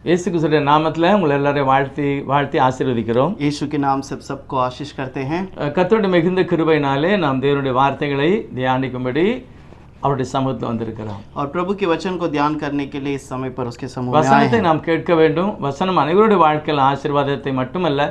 இயேசு கிறிஸ்துவின் நாமத்தில் உங்களை எல்லாரையும் வாழ்த்தி ஆசீர்வதிக்கிறோம். यीशु के नाम से सबको आशीष करते हैं। கர்த்தருடைய மிகுந்த கிருபையினாலே நாம் தேவனுடைய வார்த்தைகளை தியானிக்கும்படி அவருடைய சமூகத்தில் வந்திருக்கிறோம். और प्रभु के वचन को ध्यान करने के लिए इस समय पर उसके समूह में आए வசனத்தை हैं। நாம் கேட்க வேண்டும். வசனம் அனைவருடைய வாழ்க்கையில் ஆசீர்வாதத்தை மட்டுமல்ல,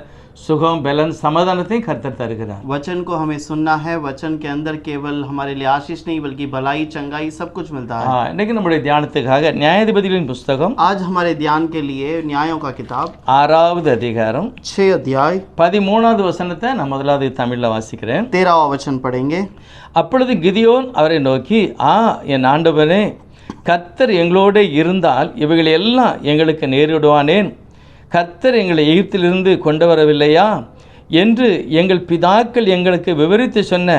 சுகம், பலன், சமாதானத்தையும் கர்த்தர் தருகிறார். वचन को हमें सुनना है। वचन के अंदर केवल हमारे लिए आशीष नहीं बल्कि भलाई, चंगाई सब कुछ मिलता है। இன்னைக்கு நம்முடைய தியானத்துக்காக நியாயாதிபதிகளின் புஸ்தகம் आज हमारे ध्यान के लिए न्यायों का किताब 6வது அதிகாரம் 6 अध्याय 13வது வசனத்தை நான் முதலாவது தமிழில் வாசிக்கிறேன். 13वां वचन पढ़ेंगे। அப்பொழுது கிதியோன் அவரை நோக்கி, என் ஆண்டவனே, கர்த்தர் எங்களோடு இருந்தால் இவைகள் எல்லாம் எங்களுக்கு நேரிடுவானேன்? கர்த்தர் எங்களை எகிப்திலிருந்து கொண்டு வரவில்லையா என்று எங்கள் பிதாக்கள் எங்களுக்கு விவரித்து சொன்ன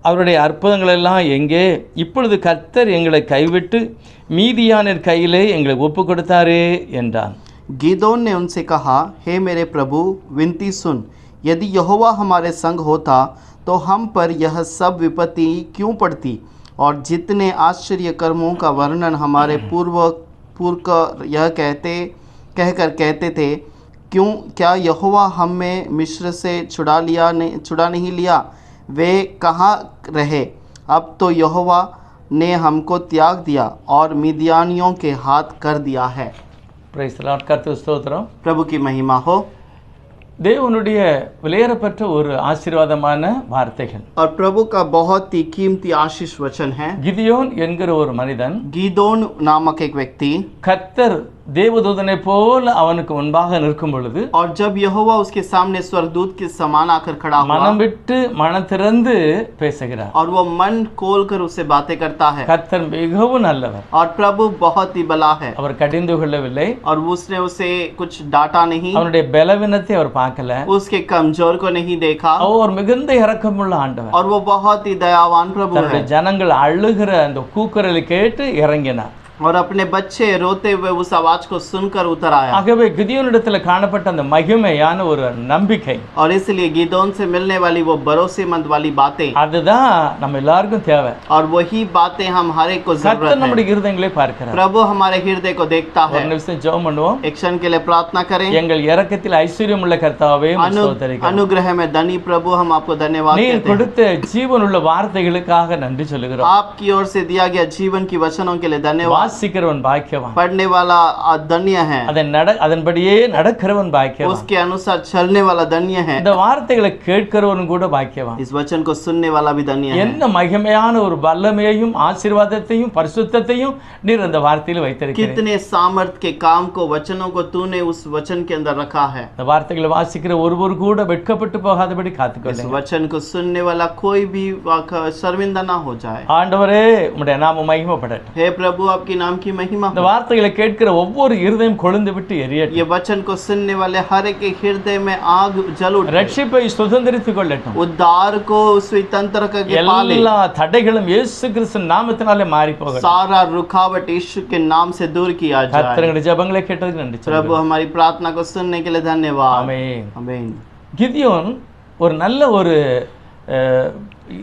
அவருடைய அற்புதங்களெல்லாம் எங்கே? இப்பொழுது கர்த்தர் எங்களை கைவிட்டு மீதியானர் கையிலே எங்களை ஒப்பு கொடுத்தாரே என்றான். गीदोन ने उनसे कहा, हे मेरे प्रभु, विनती सुन, यदि यहोवा हमारे संग होता तो हम पर यह सब विपत्ति क्यों पड़ती? और जितने आश्चर्य कर्मों का वर्णन हमारे पूर्व यह कहकर कहते थे, क्या यहोवा हमें मिस्र से छुड़ा नहीं लिया? वे कहाँ रहे? अब तो यहोवा ने हमको त्याग दिया और मिद्यानियों के हाथ कर दिया है। Praise the Lord. கர்த்தர் ஸ்தோத்திரம். प्रभु की महिमा हो। தேவனுடைய விலையேறப்பட்ட ஒரு ஆசீர்வாதமான வார்த்தைகள். और प्रभु का बहुत ही कीमती आशीष वचन है। கிதியோன் என்கிற ஒரு மனிதன், गीदोन नामक एक व्यक्ति, கர்த்தர் தேவதூதனை போல அவனுக்கு முன்பாக நிற்கும் பொழுது, और जब यहोवा उसके सामने स्वर्गदूत के समान आकर खड़ा हुआ, மனம் விட்டு மனம் திறந்து பேசுகிறார். और वो मन खोल कर उससे बातें करता है। கர்த்தர் மிகவும் நல்லவர். और प्रभु बहुत ही भला है। அவர் கடிந்து கொள்ளவில்லை. और उसने उसे कुछ डांटा नहीं, அவனுடைய பலவீனத்தை அவர் பார்க்கல. उसके कमजोर को नहीं देखा। அவர் மிகுந்த இரக்கமுள்ள ஆண்டவர். और वो बहुत ही दयावान प्रभु है। தன்னுடைய ஜனங்கள் அழுகிற அந்த கூக்குரலை கேட்டு இறங்கினார். और अपने बच्चे रोते हुए उस आवाज को सुनकर उतर आया। ஆகவே கிதியோனிடத்தில் காணப்பட்ட அந்த மகிமையான ஒரு நம்பிக்கை, और इसलिए गीदोन से मिलने वाली वो भरोसेमंद वाली बातें, அதுதான் நம்ம எல்லாருக்கும் தேவை. और वही बातें हम हर एक को जरूरत கர்த்தர் நம்முடைய है। இருதயங்களை பார்க்கிறார். प्रभु हमारे हृदय को देखता है। ஒரு நிமிஷம் ஜெபம் பண்ணுவோம். एक क्षण के लिए प्रार्थना करें। எங்கள் இரக்கத்தில் ஐஸ்வர்யமுள்ள கர்த்தாவே, अनुग्रह में धनी प्रभु, हम आपको धन्यवाद நீர் देते हैं। கொடுத்த ஜீவனுள்ள வார்த்தைகளுக்காக நன்றி சொல்லுகிறோம். आपकी ओर से दिया गया जीवन की वचनों के लिए धन्यवाद। வாசிக்கிறவன் பாக்கியவான், पढ़ने वाला धन्य है, அதன்படியே நடக்கிறவன் பாக்கியவான், उसके अनुसार चलने वाला धन्य है, இந்த வார்த்தைகளை கேட்கிறவன் கூட பாக்கியவான். इस वचन को सुनने वाला भी धन्य है। என்ன மகிமையான ஒரு வல்லமையையும் ஆசீர்வாதத்தையும் பரிசுத்தத்தையும் நீர் அந்த வார்த்தையில் வைத்திருக்கிறீர். कितने सामर्थ के काम को, वचनों को तूने उस वचन के अंदर रखा है। இந்த வார்த்தைகளை வாசிக்கிற ஒருவர் கூட வெட்கப்பட்டு போகாதபடி इस காத்துக்கொள்ளுங்க. वचन को सुनने वाला कोई भी शर्मिंदा ना हो जाए। ஆண்டவரே, உம்முடைய நாமம் மகிமைப்படட்டும். हे प्रभु, आपकी नाम की महिमा இந்த हो। வார்த்தைகளை கேட்கிற ஒவ்வொரு இருதயம் கொழுந்து விட்டு எரியட்டும். ये वचन को सुनने वाले हर एक के हृदय में आग जल उठे। ரட்சிப்பை சுதந்திரித்துக் கொள்ளட்டும். उद्धार को स्वतंत्र करके पाले। எல்லா தடைகளும் இயேசு கிறிஸ்து நாமத்தினாலே மாறி போகட்டும். सारा रुकावट यीशु के नाम से दूर किया जाए। கர்த்தருடைய ஜெபங்களை கேட்டதுக்கு நன்றி प्रभु, சொல்லுகிறோம். हमारी प्रार्थना को सुनने के लिए धन्यवाद। ஆமென். आमीन। கிதியோன் ஒரு நல்ல ஒரு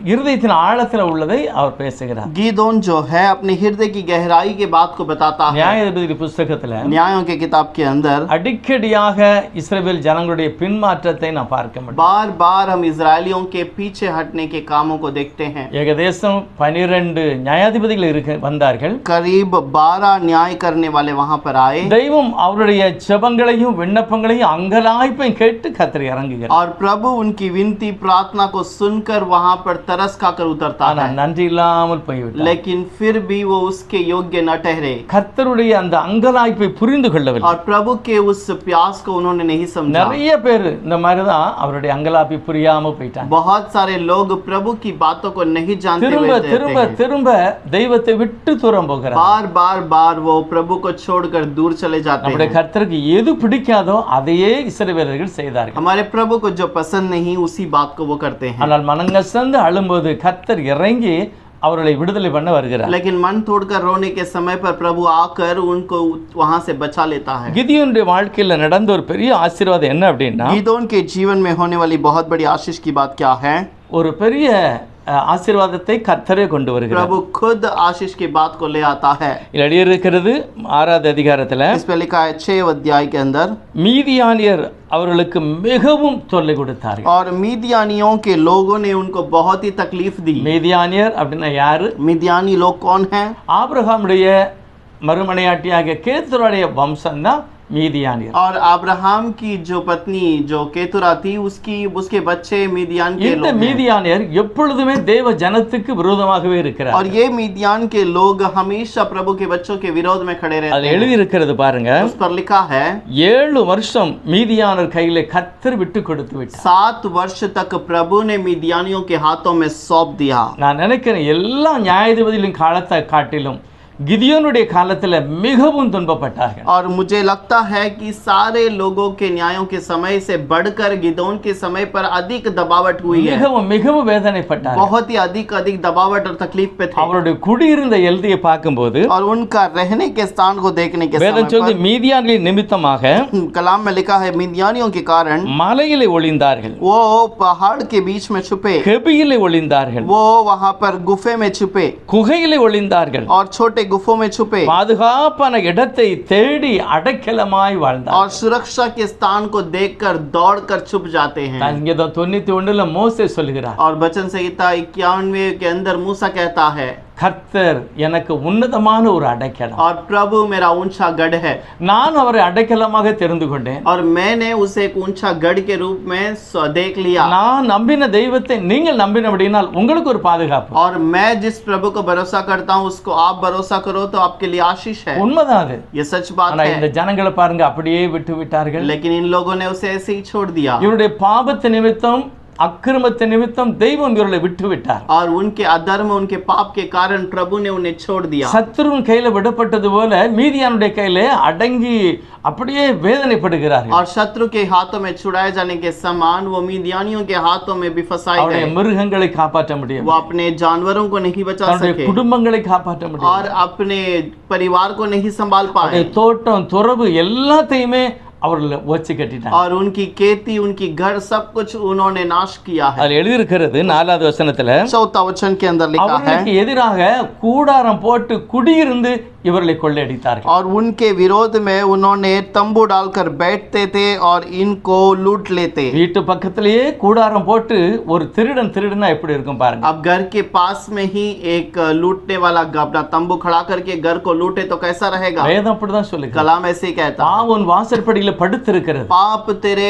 இருதயத்தின் ஆழத்தில் உள்ளதை அவர் பேசுகிறார். गीदोन जो है अपने हृदय की गहराई के बात को बताता है। நியாயாதிபதி புஸ்தகத்துல न्यायों के किताब के अंदर அடிக்கடியாக இஸ்ரவேல் ஜனங்களுடைய பின்மாற்றத்தை நாம் பார்க்க முடியும். बार बार हम इजरायलियों के पीछे हटने के कामों को देखते हैं। ஏகதேசம் 12 நியாயாதிபதிகள் வந்தார்கள். करीब 12 न्याय करने वाले वहां पर आए। தெய்வம் அவருடைய ஜெபங்களையும் விண்ணப்பங்களையும் அங்கலாய்ப்பையும் கேட்டு கர்த்தர் இறங்குகிறார். और प्रभु उनकी विनती प्रार्थना को सुनकर वहां पर तरस खाकर उतरता ஆனா है। நன்றி இல்லாமல் போய்விட்டார். लेकिन फिर भी वो उसके योग्य न ठहरे। கர்த்தருடைய அந்த அங்கலாய்ப்பை புரிந்து கொள்ளவில்லை. और प्रभु के उस प्यास को उन्होंने नहीं समझा। நிறைய பேர் இந்த மாதிரி தான் அவருடைய அங்கலாய்ப்பை புரியாம போயிட்டாங்க. बहुत सारे लोग प्रभु की बातों को नहीं जानते திரும்ப हुए रहते திரும்ப हैं। திரும்ப தெய்வத்தை விட்டு தூரம் போகிறார். बार वो प्रभु को छोड़कर दूर चले जाते நம்முடைய हैं। கர்த்தருக்கு எது பிடிக்காதோ அதையே இஸ்ரவேலர்கள் செய்தார்கள். हमारे प्रभु को जो पसंद नहीं उसी बात को वो करते हैं। ஆனால் மனங்கசந்து அழும்போது கர்த்தர் இறங்கி அவர்களை விடுதலை பண்ண வருகிறார். लेकिन मन तोड़कर रोने के समय पर प्रभु आकर उनको वहां से बचा लेता है। கிதியோனுடைய வாழ்க்கையில நடந்த ஒரு பெரிய ஆசீர்வாதம் என்ன அப்படின்னா, गीदोन के जीवन में होने वाली बहुत बड़ी आशीष की बात क्या है? ஒரு பெரிய ஆசீர்வாதத்தை கர்த்தரே கொண்டு வருகிறார். प्रभु खुद आशीष की बात को ले आता है. இதில் எழுதியிருக்கிறது 6வது அதிகாரத்தில் इस पे लिखा है 6 अध्याय के अंदर, மீதியானியர் அவர்களுக்கு மிகவும் தொல்லை கொடுத்தார்கள். और मीदियानियों के लोगों ने उनको बहुत ही तकलीफ दी. மீதியானியர் அப்படின்னா யாரு? मीदियानी लोग कौन हैं? ஆபிரகாமுடைய மறுமனையாட்டியாகிய கேத்துருடைய வம்சம் தான் மீதியானியர். और अब्राहम की जो पत्नी जो केतुरा थी उसके बच्चे मीदियान के இந்த लोग हैं. மீதியானியர் எப்பொழுதுமே தேவ ஜனத்துக்கு விரோதமாகவே இருக்கிறார். और ये मीदियान के लोग हमेशा प्रभु के बच्चों के विरोध में खड़े रहते அது हैं. எழுதி இருக்கிறது பாருங்க. उस पर लिखा है 7 வருஷம் மீதியானர் கையில கர்த்தர் விட்டு கொடுத்து விட்டார். 7 वर्ष तक प्रभु ने मीदियानियों के हाथों में सौंप दिया. நான் நினைக்கிறேன் எல்லா நியாயாதிபதிகளின் காலத்தை காட்டிலும் கிதியோனுடைய காலத்துல மிகவும் துன்பப்பட்டார்கள். और मुझे लगता है कि सारे लोगों के न्यायों के समय से बढ़कर गिदोन के समय पर अधिक दबावट हुई है. மிகவும் மிகவும் வேதனைப்பட்டார்கள். बहुत ही अधिक दबावट और तकलीफ पे थे. அவருடைய குடியிருந்த எல்லையை பார்க்கும்போது और उनका रहने के स्थान को देखने के வேதம் समय சொல்லி மீதியானின் நிமித்தமாக पर कलाम में लिखा है मीदियानियों के कारण மலையிலே ஒளிந்தார்கள், वो पहाड़ के बीच में छुपे, கெபியிலே ஒளிந்தார்கள், वो वहां पर गुफे में छुपे குகையிலே ஒளிந்தார்கள், और छोटे गुफों में छुपे பாதுகாப்பான இடத்தை தேடி அடைக்கலமாய் வாழ்ந்தார். और सुरक्षा के स्थान को देखकर दौड़कर छुप जाते हैं. இங்கே 91 மோசே சொல்கிறார், और वचन संहिता 91 के अंदर मूसा कहता है, கர்த்தர் எனக்கு உன்னதமான ஒரு அடைக்கலம், और प्रभु मेरा ऊंचा गढ़ है. நான் அவரை அடைக்கலமாக தெரிந்து கொண்டேன். और मैंने उसे एक ऊंचा गढ़ के रूप में देख लिया. நான் நம்பின தெய்வத்தை நீங்கள் நம்பினபடினால் உங்களுக்கு ஒரு பாதுகாப்பு. और मैं जिस प्रभु को भरोसा करता हूँ उसको आप भरोसा करो तो आपके लिए आशीष है. உண்மைதான் அது. ये सच बात ஆனா இந்த है. ஜனங்களை பாருங்க, அப்படியே விட்டு விட்டார்கள். लेकिन इन लोगों ने उसे ऐसे ही छोड़ दिया. இவருடைய பாபத்து நிமித்தம் அக்கிரமத்து நிமித்தம் தெய்வம் இவர்களை விட்டு விட்டார். और उनके अधर्म उनके पाप के कारण प्रभु ने उन्हें छोड़ दिया. சத்துருவின் கையில விடப்பட்டது போல மீதியானுடைய கையில அடங்கி அப்படியே வேதனைப்படுகிறார்கள். और शत्रु के हाथों में छुड़ाए जाने के समान वो मीदियानियों के हाथों में भी फंसाए அவருடைய गए. மிருகங்களை காப்பாற்ற முடியும், वो अपने जानवरों को नहीं बचा தன்னுடைய सके குடும்பங்களை காப்பாற்ற முடியும், और अपने परिवार को नहीं संभाल पाए. அவருடைய தோட்டம் துறவு எல்லாத்தையுமே அவர்கள் வச்சு கட்டிட்டாங்க. और उनकी खेती उनकी घर सब कुछ उन्होंने नाश किया है. அதுல எழுதி இருக்கிறது 4வது வசனத்துல, 4 वचन के अंदर लिखा है, அவர்களுக்கு எதிராக கூடாரம் போட்டு குடியிருந்து இவர்களை கொள்ளையடித்தார்கள். और उनके विरोध में उन्होंने तंबू डालकर बैठते थे और इनको लूट लेते. வீட்டு பக்கத்திலேயே கூடாரம் போட்டு ஒரு திருடனா எப்படி இருக்கும் பாருங்க. अब घर के पास में ही एक लूटने वाला अपना तंबू खड़ा करके घर को लूटे तो कैसा रहेगा? வேதம் அப்படிதான் சொல்லுது. कलाम ऐसे ही कहता, பாவம் வாசற்படியில படுத்திருக்கிறது. पाप तेरे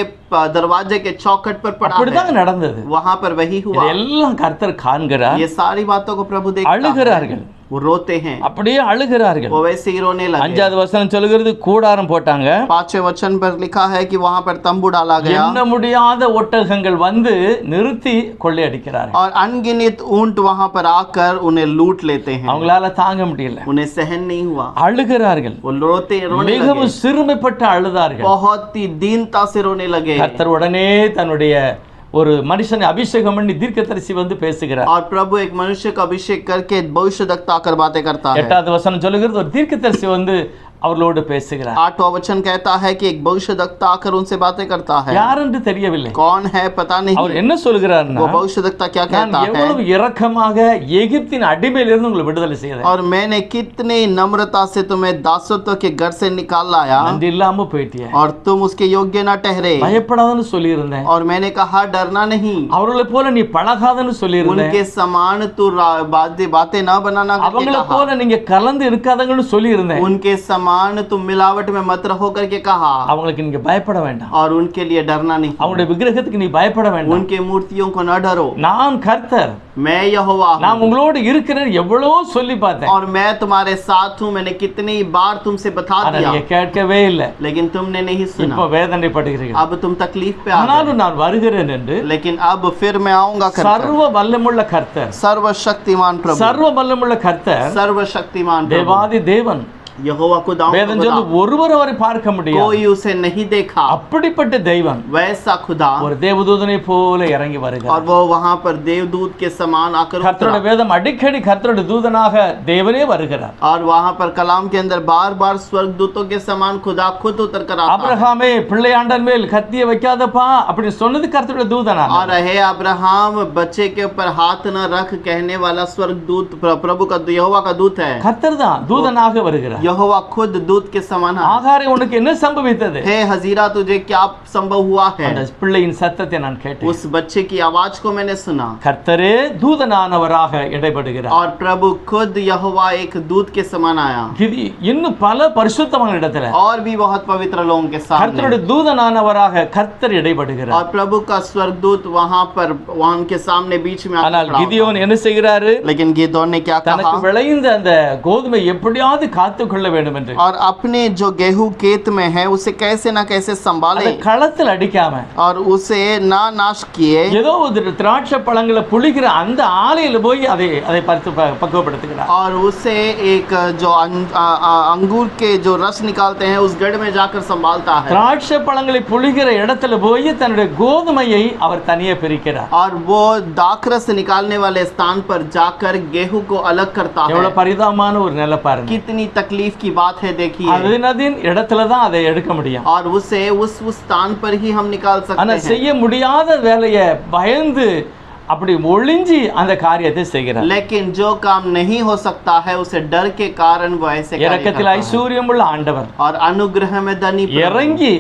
दरवाजे के चौखट पर पड़ा அப்படிதான் है. நடந்தது. वहां पर वही हुआ. இதெல்லாம் கர்த்தர் காண்கிறார். ये सारी बातों को प्रभु देखता है. அழுகிறார்கள், वो रोते हैं, அப்படியே அழுகிறார்கள். वो वैसे ही रोने लगे. 5வது வசனம் சொல்லுகிறது கூடாரம் போட்டாங்க, 5वें वचन पर लिखा है कि वहां पर तंबू डाला गया எண்ண முடியாத ஒட்டகங்கள் வந்து நிறுத்தி கொள்ளையடிக்கிறார்கள். और अनगिनत ऊंट वहां पर आकर उन्हें लूट लेते हैं. அவங்களால தாங்க முடியல, उन्हें सहन नहीं हुआ, அழுகிறார்கள், वो रोने மிகவும் लगे, சிறுமைப்பட்டு அழுதார்கள். बहुत ही दीनता से रोने लगे. கர்த்தர் உடனே தன்னுடைய ஒரு மனுஷனை அபிஷேகம் பண்ணி தீர்க்கதரிசி வந்து பேசுகிறார். और प्रभु एक मनुष्य का अभिषेक करके भविष्यद्वक्ता आकर बातें करता है. 8வது வசனம் சொல்லுகிறது ஒரு தீர்க்கதரிசி வந்து அவர்களோடு பேசுகிறார். 8वां वचन कहता है कि एक भविष्यद्वक्ता आकर उनसे बातें करता है. யார் என்று தெரியவில்லை. कौन है पता அவர் नहीं. என்ன சொல்கிறார்னா, वो भविष्यद्वक्ता क्या நான் कहता है, எவ்வளவு இரக்கமாக எகிப்தின் அடிமையிலிருந்து உங்களை விடுதலை செய்தேன், और मैंने कितनी नम्रता से तुम्हें दासत्व के घर से निकाल लाया நன்றி இல்லாம போயிட்டிய, और तुम उसके योग्य न ठहरे. பயப்படாதன்னு சொல்லியிருந்தேன், और मैंने कहा डरना नहीं, அவர்களை போல நீ பழகாதன்னு சொல்லியிருந்தேன், उनके समान तू बातें न बनाना करके அவங்கள कहा, போல நீங்க கலந்து இருக்காதங்கன்னு சொல்லியிருந்தேன். उनके समान तुम मिलावट में मत रहो करके कहा, அவங்களுக்கு நீங்க பயப்பட வேண்டாம், और उनके लिए डरना नहीं, அவங்களுடைய விக்கிரகத்துக்கு நீ பயப்பட வேண்டாம், उनके मूर्तियों को न डरो, நான் கர்த்தர், मैं यहोवा நான் हूँ, உங்களோடு இருக்கிறேன் எவ்வளவோ சொல்லி பார்த்தேன், और मैं तुम्हारे साथ हूँ. मैंने कितनी बार तुमसे बता ஆனா दिया, நீங்க கேட்கவே இல்லை. लेकिन तुमने नहीं இப்ப सुना. வேதனைப்படுகிறீர்கள். अब तुम तकलीफ पे आ गए. ஆனாலும் நான் வருகிறேன் என்று लेकिन अब फिर मैं आऊंगा करके. சர்வ வல்லமுள்ள கர்த்தர், सर्वशक्तिमान प्रभु, சர்வ வல்லமுள்ள கர்த்தர், सर्वशक्तिमान प्रभु, தேவாதி தேவன் यहोवा को दाऊद வேதம் को சொல்லு खुदा, ஒருவர் அவரை பார்க்க முடியாது. कोई उसे नहीं देखा, அப்படிப்பட்ட தெய்வம் वैसा खुदा, ஒரு தேவதூதனை போல இறங்கி வருகிறார். और वो वहां पर देवदूत के समान आकर उतरा। கர்த்தருடைய வேதம் அடிக்கடி கர்த்தருடைய தூதனாக தேவனே வருகிறார். और वहां पर कलाम के अंदर बार बार स्वर्गदूतों के समान खुदा खुद उतर कर आता है। ஆபிரகாமே பிள்ளையாண்டன் மேல் கத்தியை வைக்காதப்பா அப்படி சொன்னது கர்த்தருடைய தூதனா. और हे अब्राहम, बच्चे के ऊपर हाथ न रख कहने वाला स्वर्गदूत प्रभु का यहोवा का दूत है। கர்த்தர் தான் தூதனாக வருகிறார். यहोवा खुद दूत के समान है। ஆகாரே உனக்கு என்ன சம்பவித்தது? हे हजीरा, तुझे क्या संभव हुआ है? அந்த பிள்ளையின் சத்தத்தை நான் கேட்டேன். उस बच्चे की आवाज को मैंने सुना। கர்த்தரே தூதனானவராக இடைப்படுகிறார். और प्रभु खुद यहोवा एक दूत के समान आया। இது இன்னும் பல பரிசுத்தமான இடத்துல और भी बहुत पवित्र लोगों के सामने, கர்த்தருடைய தூதனானவராக கர்த்தர் இடைப்படுகிறார். और प्रभु का स्वर्गदूत वहां पर उनके सामने बीच में ஆனால் आकर खड़ा கிதியோன் என்ன செய்கிறாரு? होता। लेकिन गिदोन ने क्या தனக்கு कहा? விளைந்த அந்த கோதுமை எப்படியாவது காத்துக்கொள்ள வேண்டும் என்று और अपने जो गेहूं खेत में है उसे कैसे ना कैसे அதை संभाले களத்தில் அடிக்காம और उसे ना नाश किए। ஏதோ ஒரு திராட்சை பழங்களை புளிக்கிற அந்த ஆலையில போய் அதை பறித்து பக்குவப்படுத்துகிறார். और उसे एक जो अंगूर के जो रस निकालते हैं उस गढ़ में जाकर संभालता है। திராட்சை பழங்களை புளிக்கிற இடத்துல போய் தன்னுடைய கோதுமையை அவர் தனியே பிரிக்கிறார். और वो दाखरस निकालने वाले स्थान पर जाकर गेहूं को अलग करता है। எவ்வளவு பரிதாபமான ஒரு நிலை பாருங்க. कितनी तकलीफ की बात है, देखिए। அதன் இடத்துல தான் அதை எடுக்க முடியும். और उसे उस स्थान पर ही हम निकाल ஆனா सकते हैं। செய்ய முடியாத வேலையை பயந்து அப்படி ஒளிஞ்சி அந்த காரியத்தை செய்கிறார். लेकिन जो काम नहीं हो सकता है उसे डर के कारण वो ऐसे कार्य இரக்கத்தில் करता है। ஐஸ்வர்யமுள்ள ஆண்டவர் और अनुग्रह में धनी प्रभु இறங்கி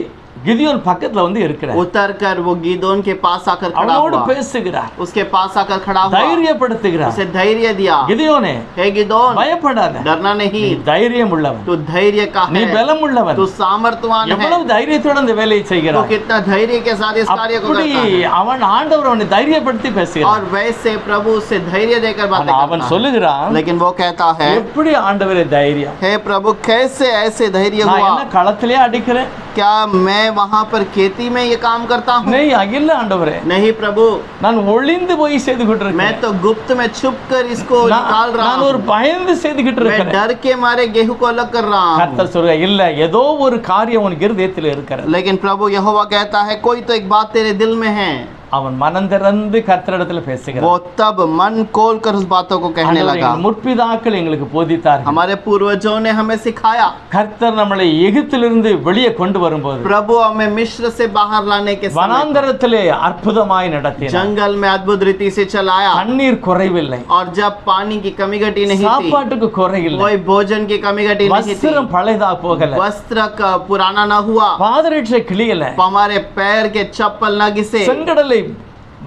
கிதியோன் பக்கத்துல வந்து இருக்கிறார். उतर कर वो गिदोन के पास आकर खड़ा அவனோடு हुआ, பேசுகிறார், उसके पास आकर खड़ा हुआ, தைரியப்படுத்துகிறார். उसे धैर्य दिया। கிதியோனே हे गिदोन, பயப்படாத, डरना नहीं, நீ தைரியம் உள்ளவன், तू धैर्य का நீ है, பலம் உள்ளவன். तू सामर्थ्यवान है। எவ்வளவு தைரியத்தோட அந்த வேலையை तू செய்கிறார். कितना धैर्य के साथ इस कार्य को அப்படி करता है। அவன் ஆண்டவர் அவனை தைரியப்படுத்தி பேசுகிறார். और वैसे प्रभु उसे धैर्य देकर बातें ஆனா அவன் करता है। சொல்லுகிறான், लेकिन वो कहता है, எப்படி ஆண்டவரே தைரியம்? हे प्रभु, कैसे ऐसे धैर्य நான் हुआ? என்ன களத்திலே அடிக்கிறேன்? क्या मैं वहां पर खेती में ये काम करता हूँ? नहीं அகில ஆண்டவரே, नहीं प्रभु, நான் ஒளிந்து போய் செய்துகிட்டு मैं இருக்கேன். तो गुप्त में छुप कर इसको निकाल रहा நான் ஒரு हूँ। பயந்து செய்துகிட்டு मैं இருக்கேன். डर के मारे गेहूं को अलग कर रहा हूँ। கர்த்தர் சொல்ற இல்ல, ஏதோ ஒரு காரியம் உன் இருதயத்தில் இருக்கிறது. लेकिन प्रभु यहोवा कहता है, कोई तो एक बात तेरे दिल में है। அவன் மனம் திறந்து கர்த்தரிடத்தில் பேசுகிறான். वो तब मन खोल कर उस बातों को कहने ஆண்டவரே, लगा। எங்கள் முற்பிதாக்கள் எங்களுக்கு போதித்தார்கள். हमारे पूर्वजों ने हमें सिखाया। கர்த்தர் நம்மளை எகிப்திலிருந்து வெளியே கொண்டு வரும்போது प्रभु हमें मिस्र से बाहर लाने के समय வனாந்தரத்திலே அற்புதமாய் நடத்தினார். जंगल में अद्भुत रीति से चलाया। தண்ணீர் குறைவில்லை, और जब पानी की कमी घटी नहीं थी, சாப்பாட்டுக்கு குறையில்லை, कोई भोजन की कमी घटी नहीं थी, வஸ்திரம் பழையதா போகல, वस्त्र का पुराना न हुआ, பாதரட்சை கிளியல, हमारे पैर के चप्पल न घिसे, செங்கடலை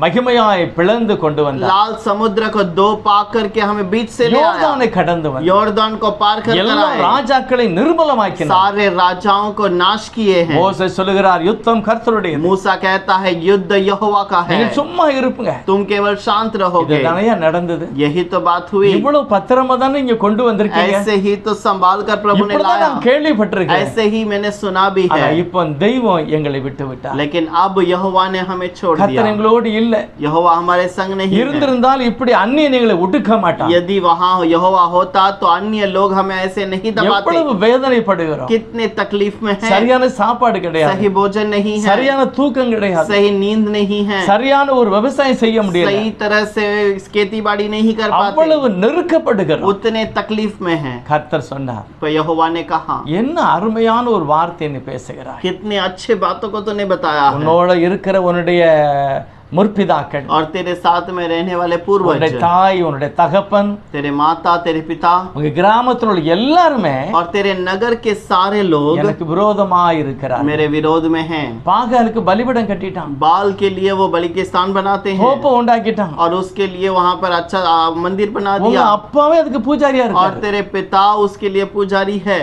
மகிமையாய் பிளந்து கொண்டு வந்தார். लाल समुद्र को दो पार करके हमें बीच से ले आया, யோர்தானை கடந்து வந்தார். योर्दान को पार कर எல்லா आए, ராஜாக்களை நிர்மலமாக்கினார். सारे राजाओं को नाश किए हैं। மோசே சொல்லுகிறார், யுத்தம் கர்த்தருடையது, मूसा कहता है, युद्ध यहोवा का है, நீங்க சும்மா இருப்புங்க. तुम केवल शांत रहोगे। இதுதானே நடந்தது. यही तो बात हुई। இவ்வளவு பத்திரமா தானே இங்க கொண்டு வந்திருக்கீங்க. ऐसे ही तो संभाल कर प्रभु ने இப்படிதான் लाया, நான் கேள்விப்பட்டிருக்கேன். ऐसे ही मैंने सुना भी ஆனா है। இப்போ தெய்வம் எங்களை விட்டு விட்டார். लेकिन अब यहोवा ने हमें छोड़ கர்த்தர் दिया। எங்களோடு இல்ல. यहोवा हमारे संग नहीं है। இருந்திருந்தால் இப்படி அந்நியன் எங்களை ஒடுக்க மாட்டான். यदि वहाँ यहोवा होता तो अन्य लोग हमें ऐसे नहीं दबाते। எவ்வளவு வேதனைப்படுகிறோம். कितने तकलीफ में हैं। சரியான சாப்பாடு கிடையாது, सही भोजन नहीं है, சரியான தூக்கம் கிடையாது, सही नींद नहीं है, சரியான ஒரு விவசாயம் செய்ய முடியல, सही तरह से खेती बाड़ी नहीं कर पाते, அவ்வளவு நெருக்கப்படுகிறோம். उतने तकलीफ में हैं। கர்த்தர் சொன்னார், तो यहोवा ने कहा, என்ன அருமையான ஒரு வார்த்தை நீ பேசுகிறாய். कितने अच्छे बातों को तूने बताया है। உன்னோட இருக்கிற உன்னுடைய முற்பிதாக்கள், और तेरे साथ में रहने वाले पूर्वज, உன்னுடைய தாய், உன்னுடைய தகப்பன், तेरे माता, तेरे पिता, உங்க கிராமத்தில் உள்ள எல்லாருமே और तेरे नगर के सारे लोग எனக்கு விரோதமா இருக்கிறார். मेरे विरोध में हैं। பாகாலுக்கு பலிபீடம் கட்டிட்டான், बाल के लिए वो बलि के स्थान बनाते हैं கோப்பை உண்டாக்கிட்டான். और उसके लिए वहां पर अच्छा मंदिर बना உங்க दिया, அப்பாவே அதுக்கு பூஜாரியா और இருக்காரு. तेरे पिता उसके लिए पुजारी है।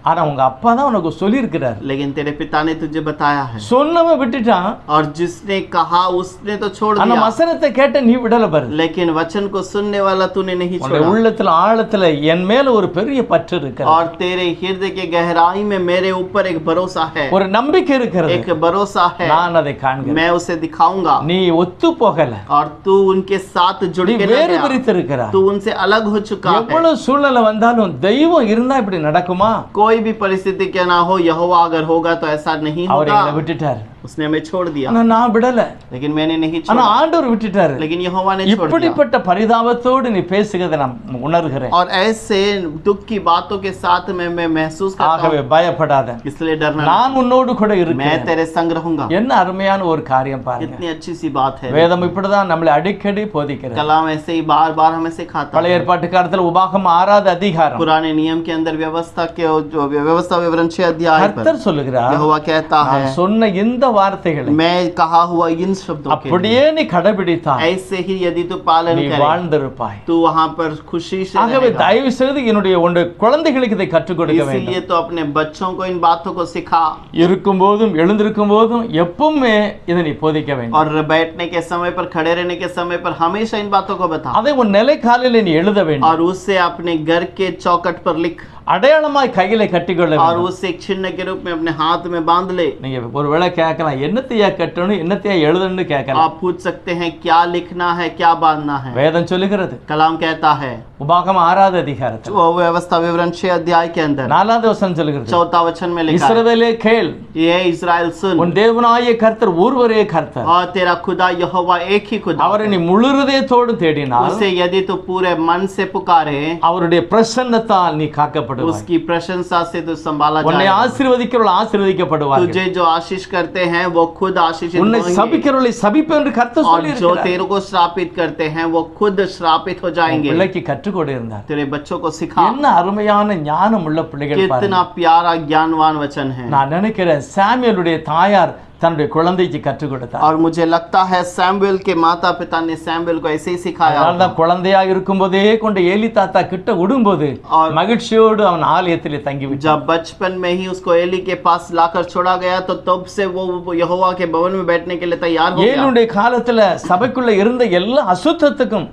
ஆனா உங்க அப்பா தான் உனக்கு சொல்லியிருக்கிறார். लेकिन तेरे पिता ने तुझे बताया है, சொன்னவன் விட்டுட்டான், और जिसने कहा उसने तो छोड़ ஆனா दिया, வசனத்தை கேட்ட நீ விடல பாரு. लेकिन वचन को सुनने वाला तूने नहीं உன்னுடைய छोड़ा, உள்ளத்துல ஆழத்துல என் மேல ஒரு பெரிய பற்று இருக்கிறது, और तेरे हृदय के गहराई में मेरे ऊपर एक भरोसा है, ஒரு நம்பிக்கை இருக்கிறது, एक भरोसा है, நான் அதை காண்கிறேன். मैं उसे दिखाऊंगा, நீ ஒத்து போகல, और तू उनके साथ जुड़ நீ के न வேறு गया, பிரித்து இருக்கிறார். तू उनसे अलग हो चुका है। எவ்வளவு சூழ்நிலை வந்தாலும் தெய்வம் இருந்தா இப்படி நடக்குமா? कोई भी परिस्थिति क्या ना हो, यहोवा अगर होगा तो ऐसा नहीं அவர் எங்களை होगा। விட்டுட்டார், उसने हमें छोड़ दिया, ஆனா நான் விடல, लेकिन मैंने नहीं ஆனா छोड़ा, ஆண்டவர் விட்டுட்டாரு. लेकिन यहोवा ने छोड़ दिया। இப்படிப்பட்ட பரிதாபத்தோடு நீ பேசுகிறதை நான் உணர்கிறேன். और ऐसे दुख की बातों के साथ मैं महसूस करता ஆகவே हूँ, பயப்படாத, इसलिए डरना நான் உன்னோடு கூட नहीं, मैं இருக்கிறேன். तेरे संग रहूंगा। என்ன அருமையான ஒரு காரியம் பாருங்க. इतनी अच्छी सी बात है। வேதம் இப்படிதான் நம்மளை அடிக்கடி போதிக்கிறது. कलाम ऐसे ही बार बार हमें सिखाता பழைய है। ஏற்பாட்டு காலத்துல உபாகம் 6வது அதிகாரம் पुराने नियम के अंदर व्यवस्था के जो व्यवस्था विवरण 6 अध्याय पर கர்த்தர் சொல்லுகிறார், यहोवा कहता है, நான் சொன்ன இந்த வார்த்தைகளை मैं कहा हुआ इन शब्दों के அப்படியே நீ கடைபிடித்தால் ऐसे ही यदि तू पालन நீ करे வாழ்ந்திருப்பாய். तू वहां पर खुशी से ஆகவே रहेगा। தயவு செய்து உன்னுடைய குழந்தைகளுக்கு இதை கற்றுக் கொடுக்க வேண்டும். इसीलिए तो अपने बच्चों को इन बातों को सिखा, இருக்கும் போதும் எழுந்திருக்கும் போதும் எப்பவுமே இதை நீ போதிக்க வேண்டும். और बैठने के समय पर, खड़े रहने के समय पर हमेशा इन बातों को बता, அதை உன் நிலைக்காலிலே நீ எழுத வேண்டும். और उसे अपने घर के चौखट पर लिख, அடையாளமாய் கையில கட்டிக்கொள்ள और வேண்டும். उसे एक चिन्ह के रूप में अपने हाथ में बांध ले। நீங்க ஒருவேளை கேட்கலாம், என்னத்தையா கட்டணும், என்னத்தையா எழுதணும்னு கேட்கலாம். आप पूछ सकते हैं क्या लिखना है, क्या बांधना है। வேதம் சொல்லுகிறது, कलाम कहता है, உபாகம் 6வது அதிகாரத்தில் वो व्यवस्था विवरण 6 अध्याय के अंदर 4வது வசனம் சொல்லுகிறது, 4 वचन में लिखा है, இஸ்ரவேலே கேள், ये इस्राएल सुन, உன் தேவனாகிய கர்த்தர் ஒருவரே கர்த்தர், और तेरा खुदा यहोवा एक ही खुदा அவரை है। நீ முழு இதயத்தோடு தேடினால் उसे यदि तू पूरे मन से पुकारे, அவருடைய பிரசன்னத்தால் நீ காக்கப்படுவாய். उसकी प्रशंसा से तू संभाला உன்னை जाएगा। ஆசீர்வதிக்கிறவர்கள் ஆசீர்வதிக்கப்படுவார்கள், तुझे जो आशीष करते हैं वो खुद आशीषित உன்னை होंगे, சபிக்கிறவர்களை சபிப்பேன் என்று கர்த்தர் और जो சொல்லியிருக்கிறார். तेरे को श्रापित करते हैं वो खुद श्रापित हो உன் जाएंगे। பிள்ளைக்கு கற்றுக் கொடு இருந்தார். तेरे बच्चों को सिखा। என்ன அருமையான ஞானம் உள்ள பிள்ளைகள் பாருங்க. कितना प्यारा ज्ञानवान वचन है। நான் நினைக்கிறேன் சாமுவேலுடைய தாயார் தன்னுடைய குழந்தைக்கு கற்றுக் கொடுத்தார். और मुझे लगता है सैमुएल के माता पिता ने सैमुएल को ऐसे ही सिखाया அதனால होगा। தான் குழந்தையா இருக்கும்போதே கொண்டு ஏலி தாத்தா கிட்ட விடும்போது और மகிழ்ச்சியோடு அவன் ஆலயத்திலே தங்கி விட்டான். जब बचपन में ही उसको एली के पास लाकर छोड़ा गया तो तब से वो यहोवा के भवन में बैठने के लिए तैयार हो गया। ஏலியுடைய காலத்துல சபைக்குள்ள இருந்த எல்லா அசுத்தத்துக்கும்